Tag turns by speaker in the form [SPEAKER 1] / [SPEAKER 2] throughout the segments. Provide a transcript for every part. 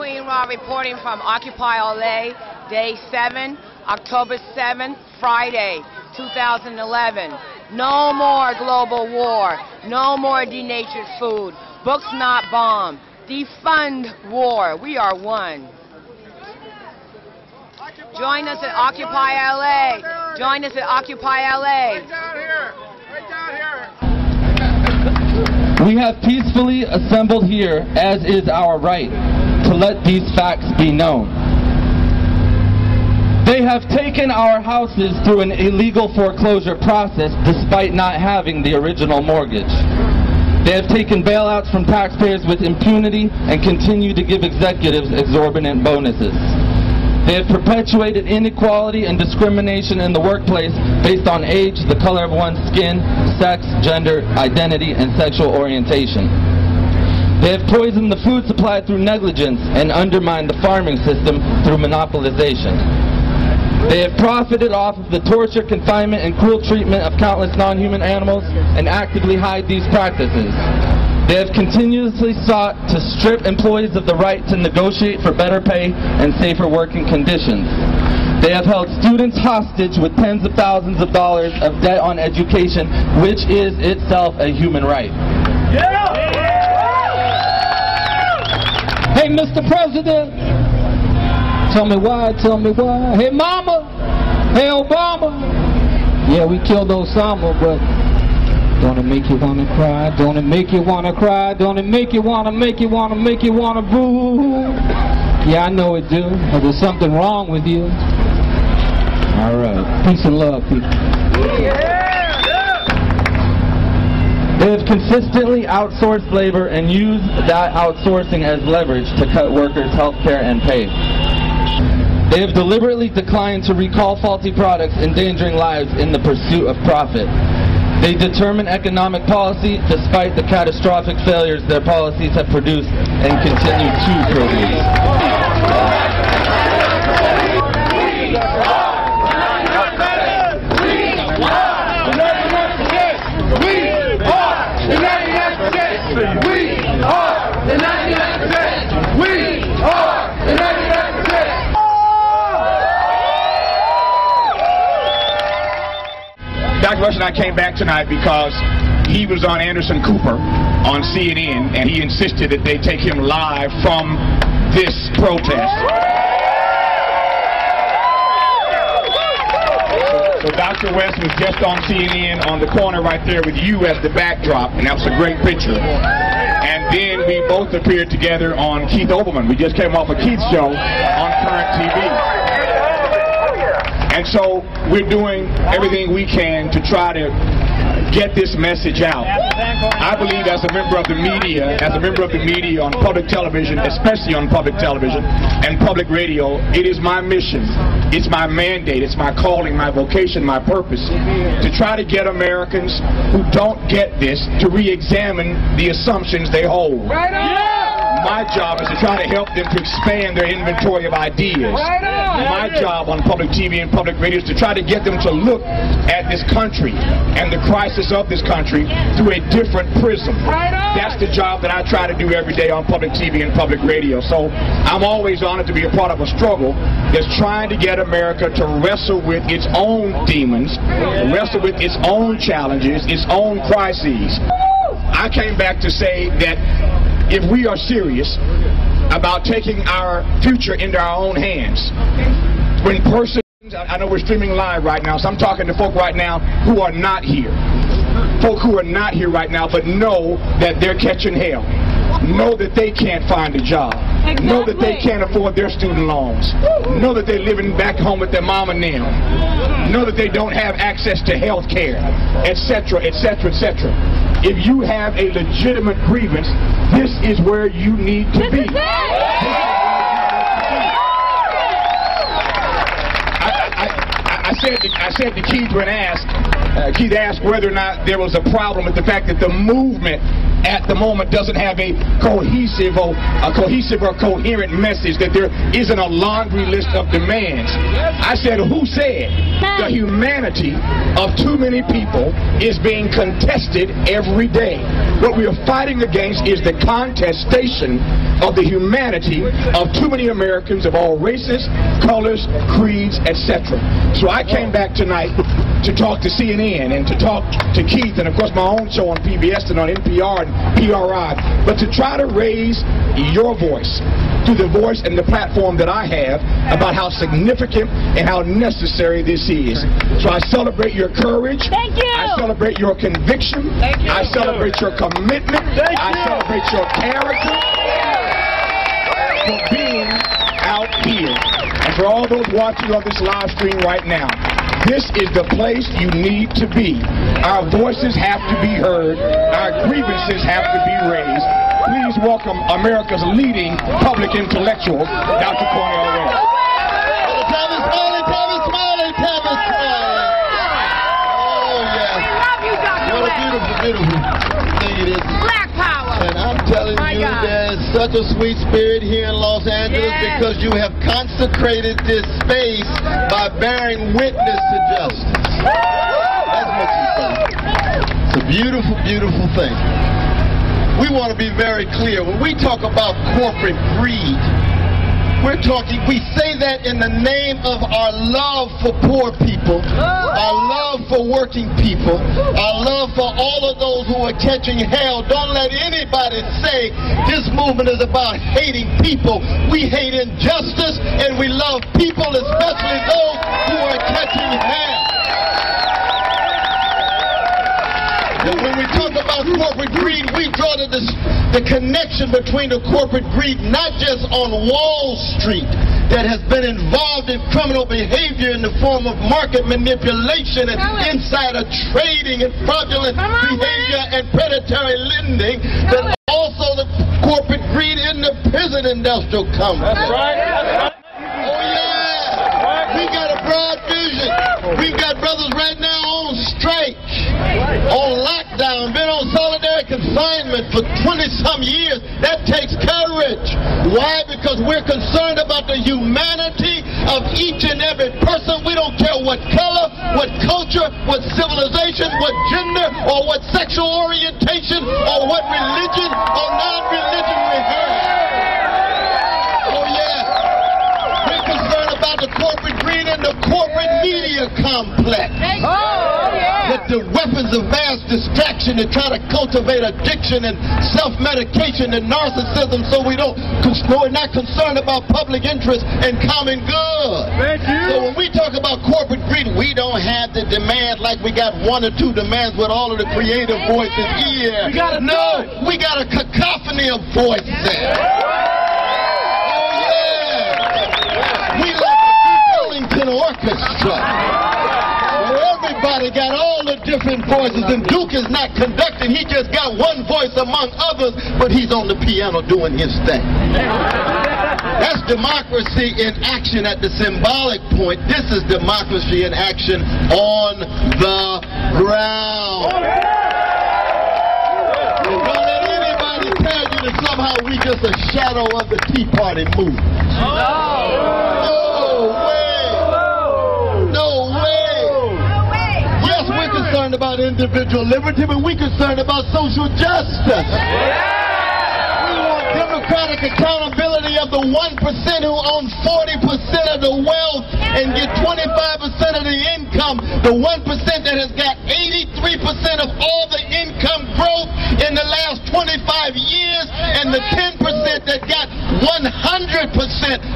[SPEAKER 1] Queen Ra reporting from Occupy LA, Day 7, October 7th, Friday, 2011. No more global war. No more denatured food. Books not bomb. Defund war. We are one. Join us at Occupy LA. Join us at Occupy LA.
[SPEAKER 2] Right down here. Right down here.
[SPEAKER 3] We have peacefully assembled here, as is our right, to let these facts be known. They have taken our houses through an illegal foreclosure process despite not having the original mortgage. They have taken bailouts from taxpayers with impunity and continue to give executives exorbitant bonuses. They have perpetuated inequality and discrimination in the workplace based on age, the color of one's skin, sex, gender, identity, and sexual orientation. They have poisoned the food supply through negligence and undermined the farming system through monopolization. They have profited off of the torture, confinement, and cruel treatment of countless non-human animals and actively hide these practices. They have continuously sought to strip employees of the right to negotiate for better pay and safer working conditions. They have held students hostage with tens of thousands of dollars of debt on education, which is itself a human right.
[SPEAKER 2] Yeah!
[SPEAKER 4] Hey, Mr. President, tell me why, tell me why. Hey, Mama, hey, Obama. Yeah, we killed Osama, but don't it make you wanna cry? Don't it make you wanna cry? Don't it make you wanna make you wanna make you wanna boo? Yeah, I know it do. But there's something wrong with you. All right, peace and love, people.
[SPEAKER 3] They have consistently outsourced labor and used that outsourcing as leverage to cut workers' health care and pay. They have deliberately declined to recall faulty products, endangering lives in the pursuit of profit. They determine economic policy despite the catastrophic failures their policies have produced and continue to produce.
[SPEAKER 2] Dr. West and I came back tonight because he was on Anderson Cooper on CNN, and he insisted that they take him live from this protest. So Dr. West was just on CNN on the corner right there with you as the backdrop, and that was a great picture. And then we both appeared together on Keith Olbermann. We just came off of Keith's show on Current TV. And so we're doing everything we can to try to get this message out. I believe as a member of the media, on public television, especially on public television and public radio, it is my mission, it's my mandate, it's my calling, my vocation, my purpose to try to get Americans who don't get this to re-examine the assumptions they hold.
[SPEAKER 4] Right on!
[SPEAKER 2] My job is to try to help them to expand their inventory of ideas.
[SPEAKER 4] Right on!
[SPEAKER 2] My job on public TV and public radio is to try to get them to look at this country and the crisis of this country through a different prism.
[SPEAKER 4] Right on!
[SPEAKER 2] That's the job that I try to do every day on public TV and public radio. So I'm always honored to be a part of a struggle that's trying to get America to wrestle with its own demons, wrestle with its own challenges, its own crises. I came back to say that if we are serious about taking our future into our own hands, when persons, I know we're streaming live right now, so I'm talking to folk right now who are not here. Folk who are not here right now, but know that they're catching hell. Know that they can't find a job. Exactly. Know that they can't afford their student loans. Know that they're living back home with their mom and them. Know that they don't have access to health care, etc., etc., etc. If you have a legitimate grievance, this is where you need to be. I said to Keith when asked, Keith asked whether or not there was a problem with the fact that the movement at the moment doesn't have a cohesive or coherent message, that there isn't a laundry list of demands. I said, who said the humanity of too many people is being contested every day? What we are fighting against is the contestation of the humanity of too many Americans of all races, colors, creeds, etc. So I came back tonight to talk to CNN and to talk to Keith and of course my own show on PBS and on NPR and PRI, but to try to raise your voice through the voice and the platform that I have about how significant and how necessary this is. So I celebrate your courage.
[SPEAKER 5] Thank you.
[SPEAKER 2] I celebrate your conviction.
[SPEAKER 5] Thank you.
[SPEAKER 2] I celebrate your commitment. I celebrate your character for being out here. And for all those watching on this live stream right now, this is the place you need to be. Our voices have to be heard. Our grievances have to be raised. Please welcome America's leading public intellectual, Dr. Cornel West.
[SPEAKER 6] Tavis Smiley, Tavis Smiley, Tavis Smiley. Oh, yes.
[SPEAKER 1] We love you, Dr.
[SPEAKER 6] What a
[SPEAKER 1] West.
[SPEAKER 6] beautiful, beautiful thing it is.
[SPEAKER 1] Black power.
[SPEAKER 6] And I'm telling you,
[SPEAKER 1] God.
[SPEAKER 6] there's such a sweet spirit here in Los Angeles because you have consecrated this space by bearing witness to justice. That's what you've done. It's a beautiful, beautiful thing. We want to be very clear. When we talk about corporate greed, we say that in the name of our love for poor people, our love for working people, our love for all of those who are catching hell. Don't let anybody say this movement is about hating people. We hate injustice and we love people, especially those who are catching hell. And when we talk about corporate greed, we draw the connection between the corporate greed, not just on Wall Street, that has been involved in criminal behavior in the form of market manipulation and insider trading and fraudulent behavior and predatory lending, but also the corporate greed in the prison industrial complex.
[SPEAKER 4] That's right. That's right.
[SPEAKER 6] Oh, yeah. We got a broad vision. We've got brothers right now on strike, on lockdown, been on solitary confinement for 20-some years. That takes courage. Why? Because we're concerned about the humanity of each and every person. We don't care what color, what culture, what civilization, what gender, or what sexual orientation, or what religion or non-religion we have. Oh, yeah. We're concerned about the corporate greed and the corporate media complex. With the weapons of mass distraction to try to cultivate addiction and self-medication and narcissism, so we're not concerned about public interest and common good.
[SPEAKER 4] Thank you.
[SPEAKER 6] So when we talk about corporate greed, we don't have the demand like we got one or two demands with all of the creative voices here. We got a cacophony of voices. Oh yeah. We like the Ellington Orchestra. Everybody got all the different voices, and Duke is not conducting. He just got one voice among others, but he's on the piano doing his thing. That's democracy in action at the symbolic point. This is democracy in action on the ground. And don't let anybody tell you that somehow we just a shadow of the Tea Party movement. No way. No way. Concerned about individual liberty, but we're concerned about social justice. We want democratic accountability of the 1% who own 40% of the wealth and get 25% of the income, the 1% that has got 83% of all the income growth in the last 25 years, and the 10% that got 100%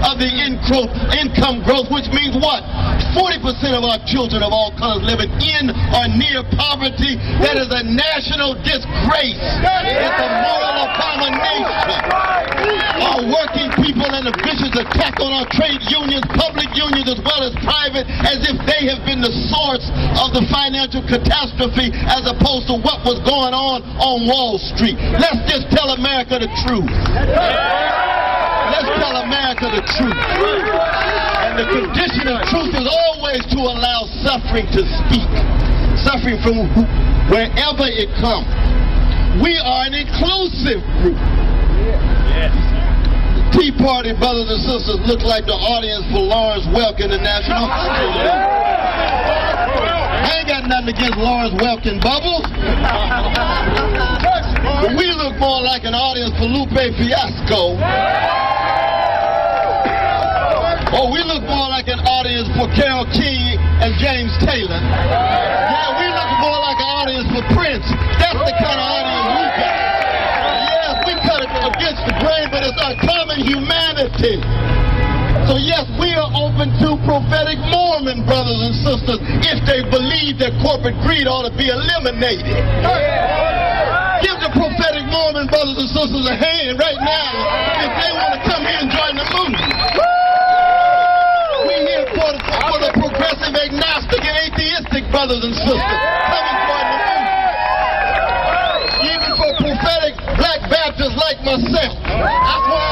[SPEAKER 6] of the income growth, which means what? 40% of our children of all colors living in or near poverty. That is a national disgrace. It's a moral abomination. Our working people and the vicious attack on our trade unions, public unions as well as private, as if they have been the source of the financial catastrophe as opposed to what was going on Wall Street. Let's just tell America the truth. Let's tell America the truth. And the condition of truth is always to allow suffering to speak. suffering from wherever it comes. We are an inclusive group. The Tea Party brothers and sisters look like the audience for Lawrence Welk in the National Hospital. I ain't got nothing against Lawrence Welk and Bubbles. But we look more like an audience for Lupe Fiasco. Or we look more like an audience for Carole King and James Taylor. Yeah, we look more like an audience for Prince. That's the kind of audience we got. Yes, we cut it against the grain, but it's our common humanity. So yes, we are open to prophetic Mormon brothers and sisters if they believe that corporate greed ought to be eliminated. Give the prophetic Mormon brothers and sisters a hand right now if they want to come here and join the movement. We're here for the progressive, agnostic, and atheistic brothers and sisters coming join the movement. Even for prophetic black Baptists like myself. That's why